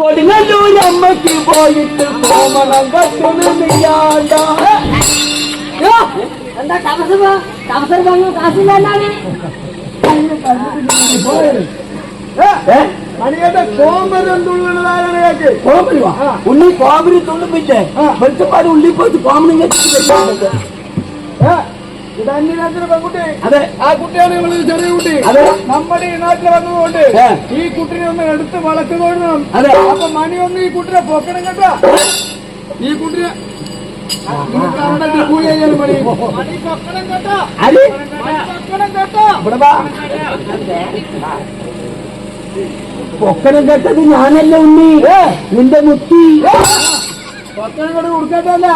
കൊടുങ്ങല്ലൂരമ്മക്ക് പോയിട്ട് കോമണം കത്തുന്നില്ലാണ്ട. എന്താ കവസർ വാങ്ങി കാശില്ലാണ്ടാണ് മണിയുടെ കോമരം തുള്ളുന്നതാരൊക്കെ ഉള്ളി കോമരി തുള്ളിപ്പിച്ച് വെളിച്ചപ്പാട് ഉള്ളി പോയിട്ട് കോമണം കെട്ടിട്ട് ഇത് അന്യനാട്ടിലെ പെൺകുട്ടി. അതെ, ആ കുട്ടിയാണ് നമ്മൾ ചെറിയ കുട്ടി. അതെ, നമ്മുടെ ഈ നാട്ടിൽ വന്നതുകൊണ്ട് ഈ കുട്ടിനെ ഒന്ന് എടുത്ത് വളക്ക് കൊള്ളണം. അതെ, അപ്പൊ മണി ഒന്ന് ഈ കുട്ടിനെ പൊക്കണം കേട്ടോ. ഈ കുട്ടിനെ മണി പൊക്കണം കേട്ടോ. പൊക്കണം കേട്ടത് ഞാനല്ല ഉണ്ണി, നിന്റെ മുത്തി. പൊക്കണം കൊണ്ട് കൊടുക്കട്ടല്ല,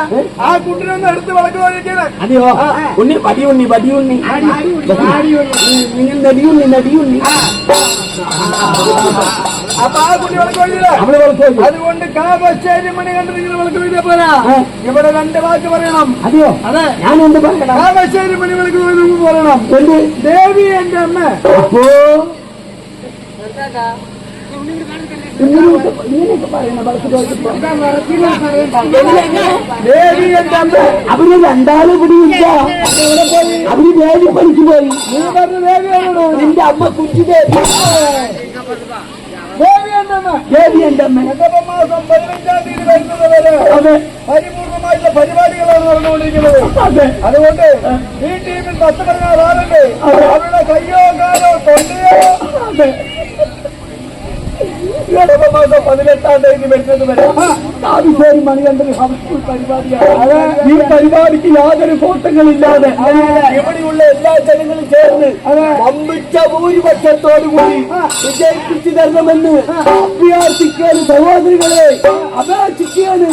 ആ കുട്ടിനൊന്ന് എടുത്ത് വളക്ക് കഴിക്കണം. അതെയോ ഉണ്ണി? പടിയുണ്ണി പടിയുണ്ണി നിങ്ങൾ നടിയുണ്ണി നടിയുണ്ണി. അപ്പൊ ആ കുട്ടി വളക്ക് കഴിയില്ല. അതുകൊണ്ട് കാവശ്ശേരി മണി കണ്ട് നിങ്ങൾ വളക്ക് കഴിയാ പോരാ, ഇവിടെ 2 വാക്ക് പറയണം. അതെയോ? അതെ, ഞാൻ എന്ത് പറയണം? കാവശ്ശേരി മണി വളക്ക് പറയണം. ദേവി എന്റെ അമ്മ. അപ്പോ അവര് 2 പിടിയില്ല. അവര് ദേവി പഠിച്ചു പോയി. നീ പറഞ്ഞ ദേവിയാണോ? നിന്റെ അമ്മ കുഞ്ചി ദേവി. ദേവി എന്റെ അമ്മ. മാസം 15-ാം തീയതി വരുന്നത് വരെ അതെ പരിപൂർണമായിട്ടുള്ള പരിപാടികളാണ് നടന്നുകൊണ്ടിരിക്കുന്നത്. അതെ, അതുകൊണ്ട് ഈ ടീമിൽ 10-15 ആളുണ്ട്. അവരുടെ കയ്യോ കാലോ തൊണ്ടയോ അതെ മാസം 18-ാം തീയതി വരുന്നത് വരെ കാവശ്ശേരി മണികണ്ഠൻ ഹൗസ്ഫുൾ പരിപാടിയാണ്. ഈ പരിപാടിക്ക് യാതൊരു കോട്ടങ്ങളില്ലാതെ ഇവിടെയുള്ള എല്ലാ ജനങ്ങളും ചേർന്ന് വമ്പിച്ച ഭൂരിപക്ഷത്തോടുകൂടി വിജയിപ്പിച്ചു തരണമെന്ന് അഭ്യർത്ഥിക്കുകയാണ്. സഹോദരികളെ അപേക്ഷിക്കുകയാണ്.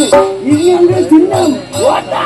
ഇങ്ങനെ ചിഹ്നം ആരാ